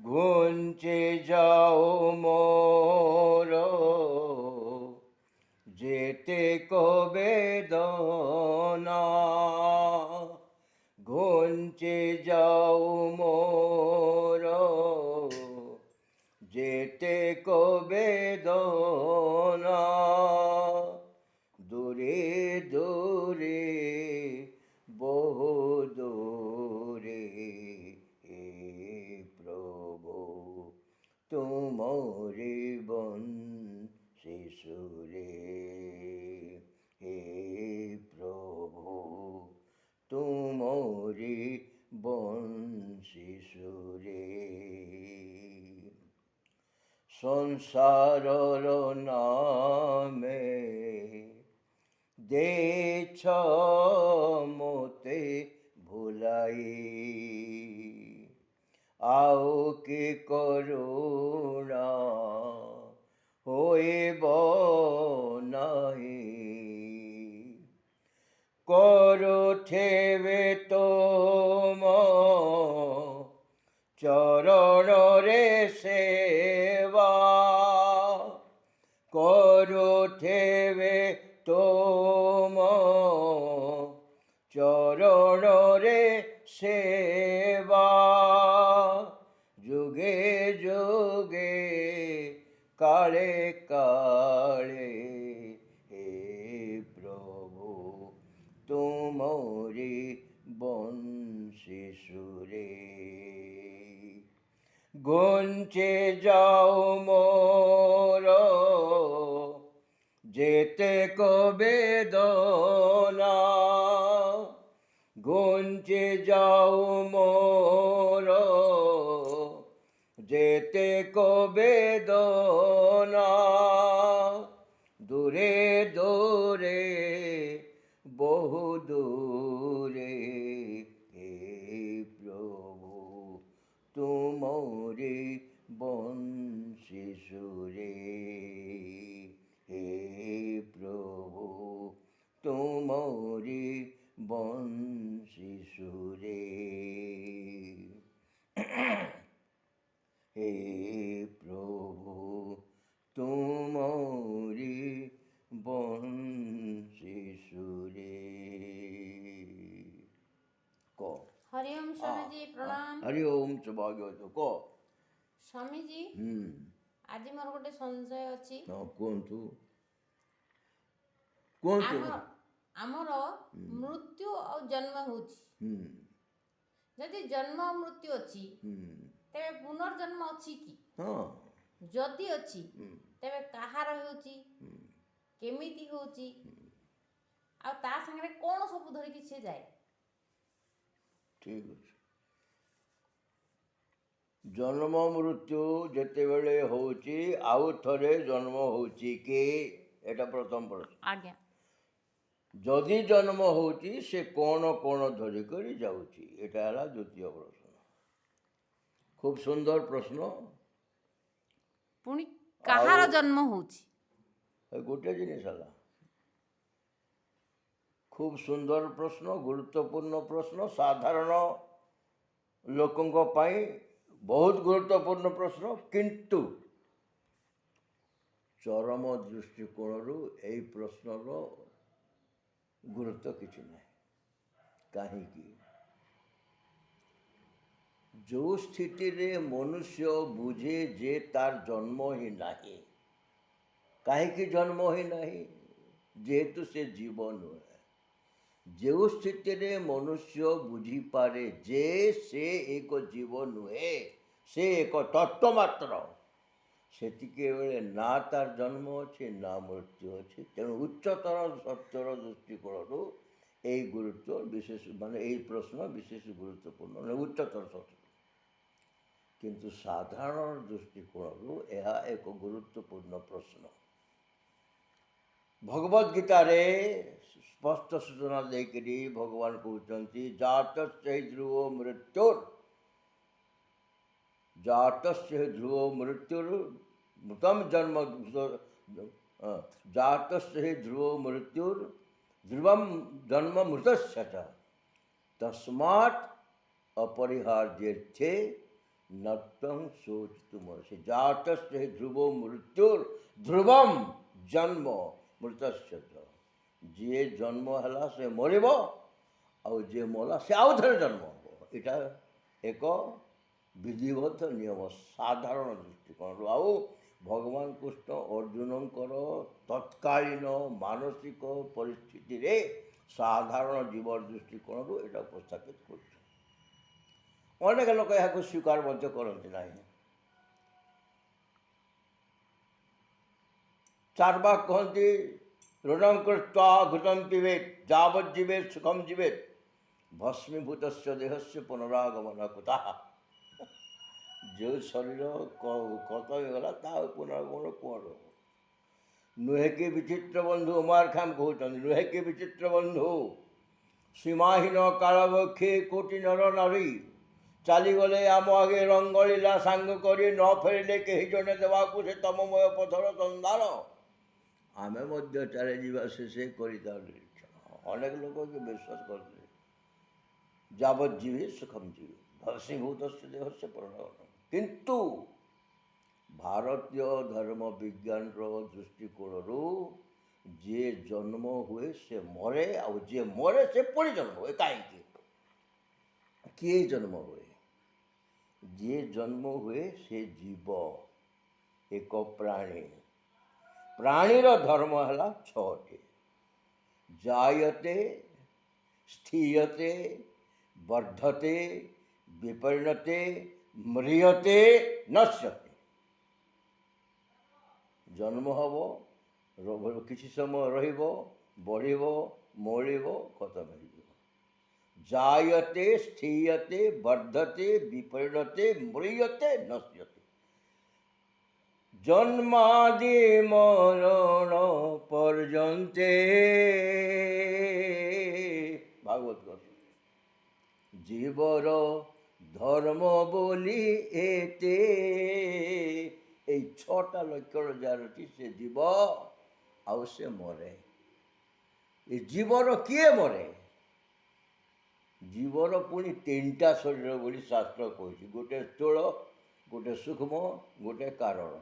ঘুঞ্চে যাও মোর যেতে কবে দনা, ঘুঞ্চে যাও মোর যেতে কবে দনা, দূরে দূরে বহু দূরে হে প্রভু তুমরি বংশী সুরে, হে প্রভু তুমরি বংশী সুরে। সংসারর নামে দেছ মতে ভুলাই, আও কি করুণা হইব নাহি, করুথেবে তোম চরণরে সেবা, করুথেবে তোম চরণরে সেবা, যুগে যুগে কালে কালে হে প্রভু তুমরি বংশী সুরে। ঘুঞ্চে যাও মোর যেতে কবে দনা, ঘুঞ্চে যাও মোর যেতে কবে দনা, দূরে দূরে বহু দূরে হে প্রভু তুমরি বংশী সুরে, হে প্রভু তুমরি বংশী সুরে, হে প্রভু তুমরি বংশী সুরে। ক হরি ওম স্বামীজি প্রণাম। হরি ওম ସୌଭାଗ୍ୟବତ। କ ସ୍ୱାମୀଜୀ ଆଜି ମୋର ଗୋଟେ ସଂଶୟ ଅଛି। କୁହନ୍ତୁ କୁହନ୍ତୁ। ଆମର ମୃତ୍ୟୁ ଆଉ ଜନ୍ମ ହେଉଛି, ଯଦି ଜନ୍ମ ଆଉ ମୃତ୍ୟୁ ଅଛି ତେବେ ପୁନର୍ଜନ୍ମ ଅଛି କି? ଯଦି ଅଛି ତେବେ କାହାର ହେଉଛି, କେମିତି ହେଉଛି, ଆଉ ତା ସାଙ୍ଗରେ କ'ଣ ସବୁ ଧରିକି ସେ ଯାଏ? ଠିକ୍ ଅଛି। ଜନ୍ମ ମୃତ୍ୟୁ ଯେତେବେଳେ ହେଉଛି ଆଉ ଥରେ ଜନ୍ମ ହେଉଛି କି, ଏଇଟା ପ୍ରଥମ ପ୍ରଶ୍ନ। ଆଜ୍ଞା। ଯଦି ଜନ୍ମ ହେଉଛି ସେ କ'ଣ କ'ଣ ଧରିକରି ଯାଉଛି, ଏଇଟା ହେଲା ଦ୍ୱିତୀୟ ପ୍ରଶ୍ନ। ଖୁବ୍ ସୁନ୍ଦର ପ୍ରଶ୍ନ। ପୁଣି କାହାର ଜନ୍ମ ହେଉଛି? ଗୋଟେ ଜିନିଷ ହେଲା, ଖୁବ୍ ସୁନ୍ଦର ପ୍ରଶ୍ନ, ଗୁରୁତ୍ୱପୂର୍ଣ୍ଣ ପ୍ରଶ୍ନ, ସାଧାରଣ ଲୋକଙ୍କ ପାଇଁ ବହୁତ ଗୁରୁତ୍ୱପୂର୍ଣ୍ଣ ପ୍ରଶ୍ନ, କିନ୍ତୁ ଚରମ ଦୃଷ୍ଟିକୋଣରୁ ଏହି ପ୍ରଶ୍ନର ଗୁରୁତ୍ୱ କିଛି ନାହିଁ। କାହିଁକି? ଯେଉଁ ସ୍ଥିତିରେ ମନୁଷ୍ୟ ବୁଝେ ଯେ ତାର ଜନ୍ମ ହିଁ ନାହିଁ, କାହିଁକି ଜନ୍ମ ହିଁ ନାହିଁ? ଯେହେତୁ ସେ ଜୀବ ନୁହେଁ। ଯେଉଁ ସ୍ଥିତିରେ ମନୁଷ୍ୟ ବୁଝିପାରେ ଯେ ସେ ଏକ ଜୀବ ନୁହେଁ, ସେ ଏକ ତତ୍ତ୍ୱ ମାତ୍ର, ସେତିକିବେଳେ ନା ତାର ଜନ୍ମ ଅଛି ନା ମୃତ୍ୟୁ ଅଛି। ତେଣୁ ଉଚ୍ଚତର ସତ୍ୟର ଦୃଷ୍ଟିକୋଣରୁ ଏହି ଗୁରୁତ୍ୱ ବିଶେଷ, ମାନେ ଏହି ପ୍ରଶ୍ନ ବିଶେଷ ଗୁରୁତ୍ୱପୂର୍ଣ୍ଣ, ଉଚ୍ଚତର ସତ୍ୟ। କିନ୍ତୁ ସାଧାରଣ ଦୃଷ୍ଟିକୋଣରୁ ଏହା ଏକ ଗୁରୁତ୍ୱପୂର୍ଣ୍ଣ ପ୍ରଶ୍ନ। ଭଗବଦ୍ ଗୀତାରେ ସ୍ପଷ୍ଟ ସୂଚନା ଦେଇକରି ଭଗବାନ କହୁଛନ୍ତି, ଜାତସ୍ୟ ହି ଧ୍ରୁବୋ ମୃତ୍ୟୁର୍, ଜାତସ୍ୟ ହି ଧ୍ରୁବୋ ମୃତ୍ୟୁର୍ ମୃତମ୍ ଜନ୍ମ, ଜାତସ୍ୟ ହି ଧ୍ରୁବୋ ମୃତ୍ୟୁର୍ ଧ୍ରୁବମ୍ ଜନ୍ମ ମୃତସ୍ୟ ଚ ତସ୍ମାତ୍ ଅପରିହାର୍ଯ୍ୟର୍ଥେ নত্যং শোচিতুমর্হসি জাতস্য হি ধ্রুব মৃত্যুর ধ্রুবম জন্ম মৃতস্য চ। ଯିଏ ଜନ୍ମ ହେଲା ସେ ମରିବ, ଆଉ ଯିଏ ମଲା ସେ ଆଉ ଥରେ ଜନ୍ମ ହେବ। ଏଇଟା ଏକ ବିଧିବଦ୍ଧ ନିୟମ ସାଧାରଣ ଦୃଷ୍ଟିକୋଣରୁ। ଆଉ ଭଗବାନ କୃଷ୍ଣ ଅର୍ଜୁନଙ୍କର ତତ୍କାଳୀନ ମାନସିକ ପରିସ୍ଥିତିରେ ସାଧାରଣ ଜୀବ ଦୃଷ୍ଟିକୋଣରୁ ଏଇଟା ଉପସ୍ଥାପିତ କରୁଛନ୍ତି। ଅନେକ ଲୋକ ଏହାକୁ ସ୍ୱୀକାର ମଧ୍ୟ କରନ୍ତି ନାହିଁ। ଚାର୍ବାକ କହନ୍ତି ଋଣଂ କୃତ୍ୱା ଘୃତଂ ପିବେତ୍ ଯାବତ୍ ଜୀବେତ୍ ସୁଖଂ ଜୀବେତ୍ ଭସ୍ମୀଭୂତସ୍ୟ ଦେହସ୍ୟ ପୁନରାଗମନ କୁତଃ। ଯେଉଁ ଶରୀର ଖତ ହେଇଗଲା ତା ପୁନରାଗମନ କୁଆଡ଼ୁ ହେବ? ନୁହେଁ କି ବିଚିତ୍ର ବନ୍ଧୁ, ଉମାର ଖାମ୍ କହୁଛନ୍ତି, ନୁହେଁ କି ବିଚିତ୍ର ବନ୍ଧୁ, ସୀମାହୀନ କାଳବକ୍ଷୀ କୋଟି ନର ନାରୀ ଚାଲିଗଲେ ଆମ ଆଗେ ରଙ୍ଗଳୀଲା ସାଙ୍ଗ କରି ନ ଫେରିଲେ କେହି ଜଣେ ଦେବାକୁ ସେ ତମମୟ ପଥର ସନ୍ଧାନ। ଆମେ ମଧ୍ୟ ଚାଲିଯିବା ସେ କରିଥାଉ ନିରୀକ୍ଷଣ। ଅନେକ ଲୋକ କି ବିଶ୍ୱାସ କରନ୍ତି ଯାବତ୍ ଜୀବେ ସୁଖମ ଜୀବେ ଭସ୍ମୀଭୂତ ଦେହସ୍ୟ ପୁନରାଗମନ। କିନ୍ତୁ ଭାରତୀୟ ଧର୍ମ ବିଜ୍ଞାନର ଦୃଷ୍ଟିକୋଣରୁ ଯିଏ ଜନ୍ମ ହୁଏ ସେ ମରେ, ଆଉ ଯିଏ ମରେ ସେ ପୁଣି ଜନ୍ମ ହୁଏ। କାହିଁକି? କିଏ ଜନ୍ମ ହୁଏ? ଯିଏ ଜନ୍ମ ହୁଏ ସେ ଜୀବ, ଏକ ପ୍ରାଣୀ। ପ୍ରାଣୀର ଧର୍ମ ହେଲା ଛଅଟି: ଜାୟତେ, ସ୍ଥିୟତେ, ବର୍ଦ୍ଧତେ, ବିପରିଣତେ, ମ୍ରିୟତେ, ନଶ୍ୟତେ। ଜନ୍ମ ହେବ, କିଛି ସମୟ ରହିବ, ବଢ଼ିବ, ମରିବ, ଖତମ ହେଇଯିବ। ଜାୟତେ, ସ୍ଥିୟତେ, ବର୍ଦ୍ଧତେ, ବିପରିଣତେ, ମ୍ରିୟତେ, ନଶ୍ୟତେ। জন্মাদি মরণ পর্যন্তে, ভাগবত কথা, জীবর ধর্ম বলি এতে। এই ছটা লক্ষণ যার ଅଛି ସେ ଜୀବ ଆଉ ସେ ମରେ। ଏ ଜୀବର କିଏ ମରେ? ଜୀବର ପୁଣି ତିନିଟା ଶରୀର ବୋଲି ଶାସ୍ତ୍ର କହୁଛି। ଗୋଟେ ସ୍ଥୂଳ, ଗୋଟେ ସୂକ୍ଷ୍ମ, ଗୋଟେ କାରଣ।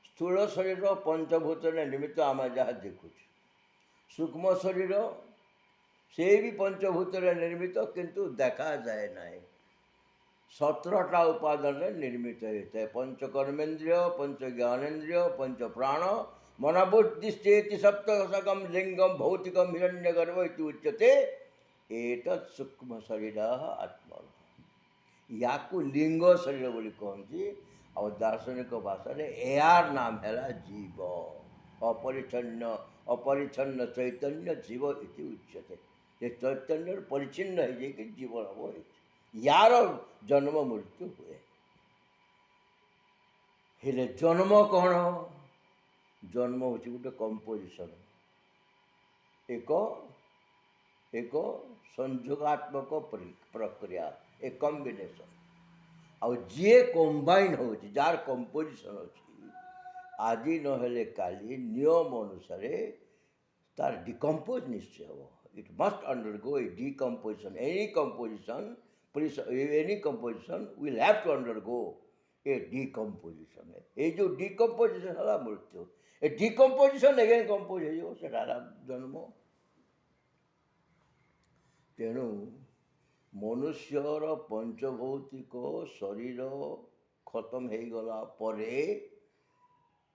ସ୍ଥୂଳ ଶରୀର ପଞ୍ଚଭୂତରେ ନିର୍ମିତ, ଆମେ ଯାହା ଦେଖୁଛୁ। ସୂକ୍ଷ୍ମ ଶରୀର ସେ ବି ପଞ୍ଚଭୂତରେ ନିର୍ମିତ, କିନ୍ତୁ ଦେଖାଯାଏ ନାହିଁ। 17ଟା ଉପାଦାନରେ ନିର୍ମିତ ହୋଇଥାଏ। ପଞ୍ଚକର୍ମେନ୍ଦ୍ରିୟ, ପଞ୍ଚ ଜ୍ଞାନେନ୍ଦ୍ରିୟ, ପଞ୍ଚ ପ୍ରାଣ, ମନୋବୁଦ୍ଧିଶ୍ଚେତି ସପ୍ତଦଶକଂ ଲିଙ୍ଗଂ ଭୌତିକଂ ହିରଣ୍ୟଗର୍ଭ ଇତି ଉଚ୍ୟତେ। ଏତତ୍ ସୂକ୍ଷ୍ମ ଶରୀର ଆତ୍ମା। ୟାକୁ ଲିଙ୍ଗ ଶରୀର ବୋଲି କହନ୍ତି। ଆଉ ଦାର୍ଶନିକ ଭାଷାରେ ଏହାର ନାମ ହେଲା ଜୀବ। ଅପରିଚ୍ଛନ୍ନ ଚୈତନ୍ୟ ଜୀବ ଇତି ଉଚ୍ୟତେ। ଏ ଚୈତନ୍ୟର ପରିଚ୍ଛିନ୍ନ ହେଇଯାଇକି ଜୀବ ଲାଭ ହେଇଛି। ୟାର ଜନ୍ମ ମୃତ୍ୟୁ ହୁଏ। ହେଲେ ଜନ୍ମ କ'ଣ? ଜନ୍ମ ହେଉଛି ଗୋଟେ କମ୍ପୋଜିସନ୍, ଏକ ସଂଯୋଗାତ୍ମକ ପ୍ରକ୍ରିୟା, ଏ କମ୍ବିନେସନ୍। ଆଉ ଯିଏ କମ୍ବାଇନ୍ ହେଉଛି, ଯାହାର କମ୍ପୋଜିସନ୍ ଅଛି, ଆଜି ନହେଲେ କାଲି ନିୟମ ଅନୁସାରେ ତାର ଡିକମ୍ପୋଜ ନିଶ୍ଚୟ ହେବ। It must undergo a decomposition. Any composition will have to undergo a decomposition. ଏଇ ଯେଉଁ ଡିକମ୍ପୋଜିସନ୍ ହେଲା ମୃତ୍ୟୁ। ଏ ଡିକମ୍ପୋଜିସନ୍ ଏଗେନ୍ କମ୍ପୋଜ ହେଇଯିବ, ସେଟା ହେଲା ଜନ୍ମ। ତେଣୁ ମନୁଷ୍ୟର ପଞ୍ଚଭୌତିକ ଶରୀର ଖତମ ହେଇଗଲା ପରେ,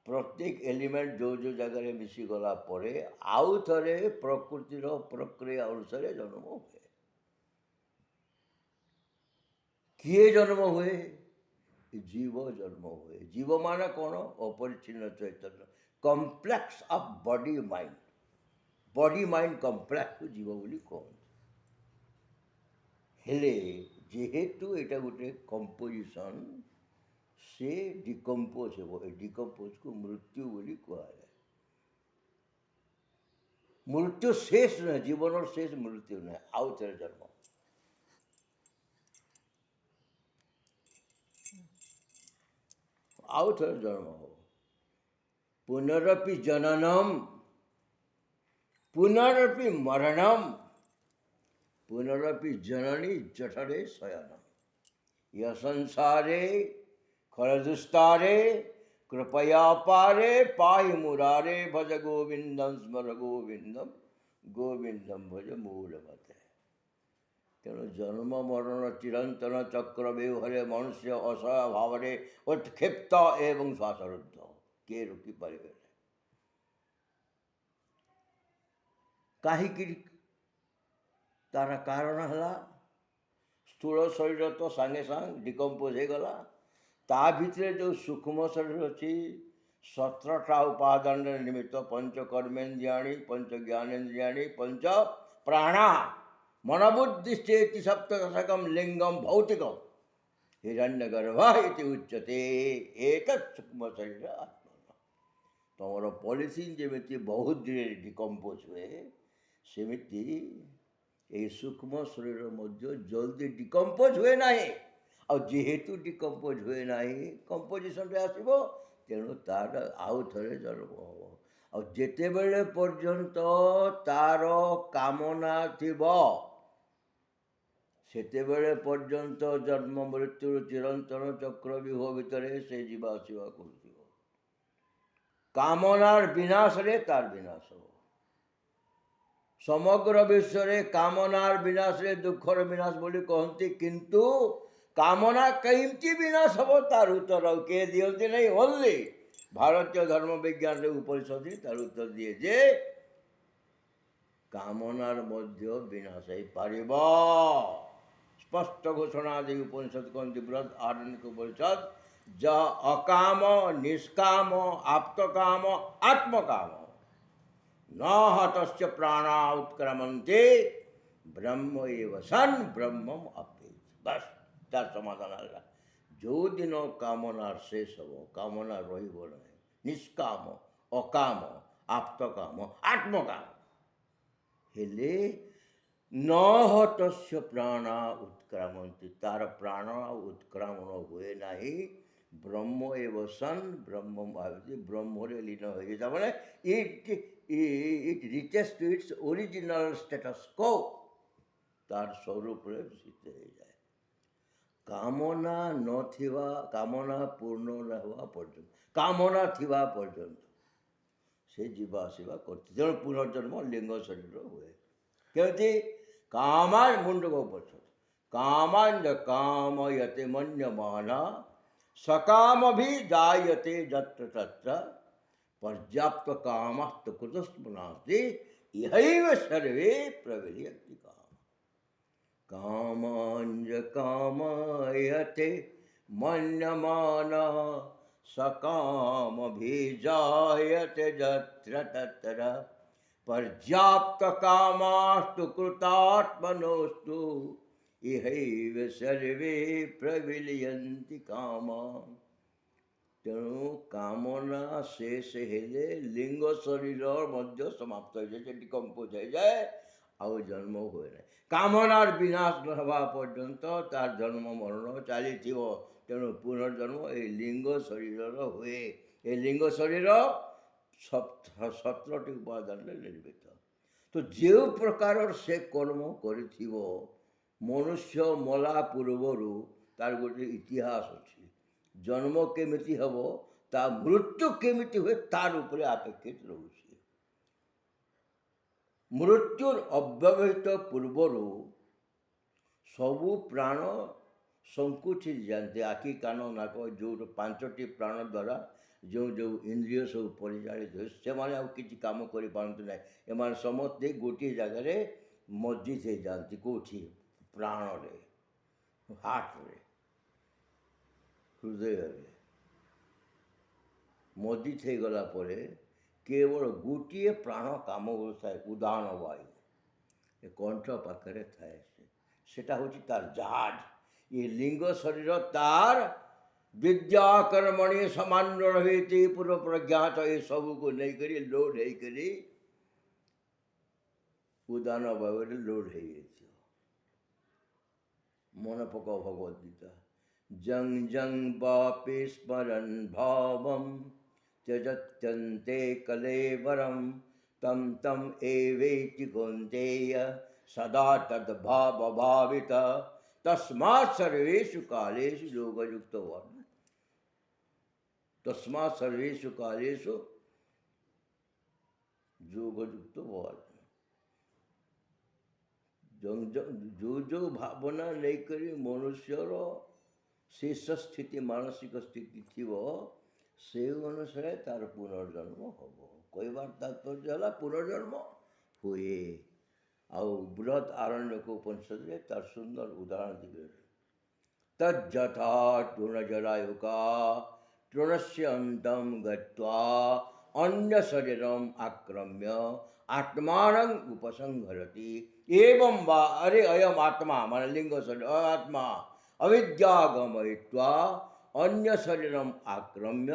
ପ୍ରତ୍ୟେକ ଏଲିମେଣ୍ଟ ଯେଉଁ ଜାଗାରେ ମିଶିଗଲା ପରେ ଆଉ ଥରେ ପ୍ରକୃତିର ପ୍ରକ୍ରିୟା ଅନୁସାରେ ଜନ୍ମ ହୁଏ। କିଏ ଜନ୍ମ ହୁଏ? ଜୀବ ଜନ୍ମ ହୁଏ। ଜୀବ ମାନେ କ'ଣ? ଅପରିଚ୍ଛନ୍ନ ଚୈତନ୍ୟ, complex of body mind. Body mind କମ୍ପ୍ଲେକ୍ସକୁ ଜୀବ ବୋଲି କହନ୍ତି। ହେଲେ ଯେହେତୁ ଏଇଟା ଗୋଟେ କମ୍ପୋଜିସନ୍, ସେ ଡିକମ୍ପୋଜ ହେବ। ଏ ଡିକମ୍ପୋଜକୁ ମୃତ୍ୟୁ ବୋଲି କୁହାଯାଏ। ମୃତ୍ୟୁ ଶେଷ ନୁହେଁ, ଜୀବନର ଶେଷ ମୃତ୍ୟୁ ନୁହେଁ, ଆଉ ଥରେ ଜନ୍ମ। ଆଉ ଥରେ ଜନ୍ମ ହେବ। ପୁନରପି ଜନନମ୍, ପୁନରପି ମରଣମ୍, ପୁନରପି ଜନନୀ ଜଠରେ ଶୟନମ୍। यह संसारे खरदुस्तारे कृपया पारे पाहि मुरारे भज गोविंदम स्मर गोविंदम गोविंदम भज मूलमते। तेणु जन्म मरण चिरंतन चक्र बेहरे मनुष्य असहाय भावरे उत्क्षिप्त एवं श्वासरुद्ध किए रोकी पारे। कहीं तार कारण है स्थूल शरीर तो सांगे सांग डिकम्पोज हो गला। ता भितर जो सूक्ष्म शरीर अच्छी 17टा उपादान निमित्त पंच कर्मेन्द्रियाणि पंच ज्ञानेन्द्रियाणि पंच प्राणा मनबुद्धिश्चेति सप्तदशकम लिंगम भौतिकम हिरण्यगर्भ इति उच्यते एतत् सूक्ष्म शरीर आत्मा। तुम पॉलिथिन जमी बहुत धीरे डिकम्पोज हुए सेमिति এই सूक्ष्म शरीर मध्य जल्दी डिकम्पोज हुए ना और जेहेतु डिकम्पोज हुए ना कंपोजिशन आसब तेणु तार आउ थे जन्म हम और जिते बेले पर्यंत तार कामना थिब सेते बेले पर्यंत जन्म मृत्यु चिरंतन चक्र व्यूह भितर से जीवा आसवा कर कामनार विनाश रे तार विनाश हो। समग्र विश्व रे कामनार विनाश रे दुखर विनाश बोली कहती किंतु कामना कईमती विनाश हम तार उत्तर किए दिखती नहीं ओनली भारतीय धर्म विज्ञान रे उपनिषद तार उत्तर दिए जे कामनार मध्य विनाश हो पारिब। स्पष्ट घोषणा दे उपनिषद कहती बृहद आरण्यक उपनिषद ज अकाम निष्काम आप्तकाम आत्मकाम न हतस्य प्राणा उत्क्रमन्ते ब्रह्म एव सन ब्रह्मम अप्येति। बस तार समाधान आला। जो दिन कामनार शेष हम कामना रहिब नहीं निष्काम अकाम आप्तकाम आत्मकाम हेले न हतस्य प्राणा उत्क्रामन्ति तार प्राण उत्क्रमण हुए नहीं ब्रह्म एव सन ब्रह्म आवेति ब्रह्म रे लीन हो जाए मैंने it reaches to its original status quo तार स्वरूप रे सिद्ध हो जाए। कामना नथिवा कामना पूर्ण न हुआ पर्यंत कामना थिवा पर्यंत से जीवा आसवा करते तेणु पुनर्जन्म लिंग शरीर हुए क्योंकि कामान मुंड को पछत कामान कामयते मन्यमाना सकाम भी जायते जत्र तत्र पर्याप्त कामस्त कुतस्मनास्ति यहैव सर्वे प्रविलियन्ति कामांज कामयते मन्यमाना सकाम भी जायते जत्र तत्र पर्याप्त कामास्तु कृतात्मनोस्तु इहैव सर्वे प्रविलियन्ति कामा। तेणु कामना शेष हेले लिंग शरीर मध्य समाप्त हो जाए डिकम्पोज हो जाए आउ जन्म हुए ना कामनार विनाश न हवा पर्यंत तार जन्म मरण चली तेणु पुनर्जन्म ये लिंग शरीर हुए ये लिंग शरीर 17टी उपादान निर्मित। तो जो प्रकार से कर्म कर मनुष्य मला पूर्वर तार गोटे इतिहास अच्छी जन्म केमिति हम ता मृत्यु केमिति हुए तार उपरे अपेक्षित रहुछि। मृत्युर अव्यवहित पूर्वर सबु प्राण संकुचित जानते आखि कान नाक जो 5टी प्राण द्वारा जो जो इंद्रिय सब परिचालित हुए से माने किसी काम कर पारती ना एम समस्ते गोटे जगार मस्जिद हो जाती कौटी प्राण रे हार्ट रे हृदय रे मस्जिद हो गला परे केवल गोटे प्राण काम थाए उदान वायु कंठ पाखे थाए सेटा हूँ तार जहाज ये लिंग शरीर तार विद्या कर्मणि सामान्य रही पूर्व प्रज्ञात ये सब को नहीं करी लोड है करी उदान वायु लोड है मन पका भगवद गीता जंग जंग बापे स्मरन भावम त्यजत्यन्ते कलेवरम तम तम एवेति कौन्तेय सदा तद्भाव भावित तस्मात् सर्वेषु कालेषु योगयुक्त वर्ण, तस्मात् सर्वेषु कालेषु योगयुक्त वर्ण। जो भावना लेकर मनुष्यर शेष स्थिति मानसिक स्थिति थी से अनुसार तार पुनर्जन्म हम। कहबार तात्पर्य है पुनर्जन्म हुए। आउ बृहत आरण्यक उपनिषद तार सुंदर उदाहरण दिए। तज्जथा तृणजरायुका तृणस्य अंतम गत्वा अन्य शरीरम आक्रम्य आत्मानं उपसंहरति। एवं वा अरे अयम आत्मा मान लिंग शरीर आत्मा अविद्यागमयित्वा अन्य शरीरम आक्रम्य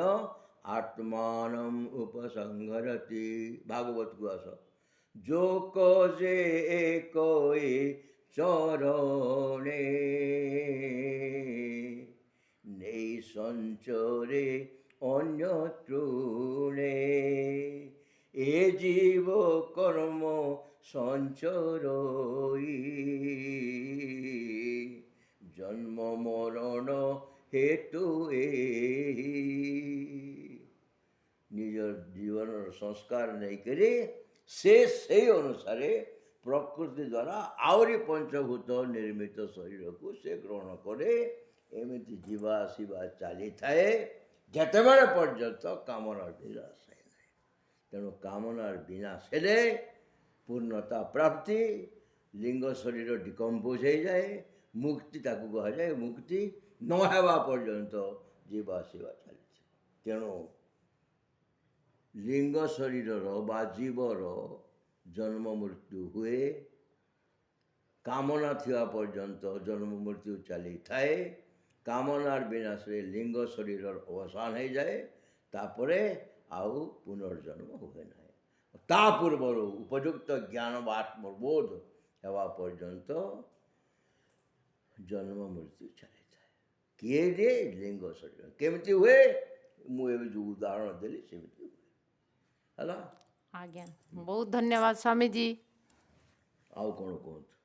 आत्मानं उपसंहरति। भागवत गुआस जो कोजे कोई चरणे নেই সঞ্চরে অন্য তৃণে এ জীব কর্ম সঞ্চরই জন্ম মরণ হেতু নিজের জীবনের সংস্কার নেই করে সে সেই অনুসারে প্রকৃতি দ্বারা আହୁରି পঞ্চভূত ନିର୍ମିତ ଶରୀରକୁ ସେ ଗ୍ରହଣ କରେ। ଏମିତି ଯିବା ଆସିବା ଚାଲିଥାଏ ଯେତେବେଳେ ପର୍ଯ୍ୟନ୍ତ କାମନାର ବିନାଶ ହୁଏ ନାହିଁ। ତେଣୁ କାମନାର ବିନାଶ ହେଲେ ପୂର୍ଣ୍ଣତା ପ୍ରାପ୍ତି, ଲିଙ୍ଗ ଶରୀର ଡିକମ୍ପୋଜ ହେଇଯାଏ, ମୁକ୍ତି ତାକୁ କୁହାଯାଏ। ମୁକ୍ତି ନ ହେବା ପର୍ଯ୍ୟନ୍ତ ଯିବା ଆସିବା ଚାଲିଥାଏ। ତେଣୁ ଲିଙ୍ଗ ଶରୀରର ବା ଜୀବର ଜନ୍ମ ମୃତ୍ୟୁ ହୁଏ। କାମନା ଥିବା ପର୍ଯ୍ୟନ୍ତ ଜନ୍ମ ମୃତ୍ୟୁ ଚାଲିଥାଏ। କାମନାର ବିନାଶରେ ଲିଙ୍ଗ ଶରୀରର ଅବସାନ ହୋଇଯାଏ। ତାପରେ ଆଉ ପୁନର୍ଜନ୍ମ ହୁଏ ନାହିଁ। ତା ପୂର୍ବରୁ ଉପଯୁକ୍ତ ଜ୍ଞାନ ବା ଆତ୍ମବୋଧ ହେବା ପର୍ଯ୍ୟନ୍ତ ଜନ୍ମ ମୃତ୍ୟୁ ଚାଲିଥାଏ। କିଏ ରେ ଲିଙ୍ଗ ଶରୀର କେମିତି ହୁଏ? ମୁଁ ଏବେ ଯେଉଁ ଉଦାହରଣ ଦେଲି ସେମିତି ହୁଏ। ହେଲା। ଆଜ୍ଞା, ବହୁତ ଧନ୍ୟବାଦ ସ୍ୱାମୀଜୀ। ଆଉ କ'ଣ କୁହନ୍ତୁ?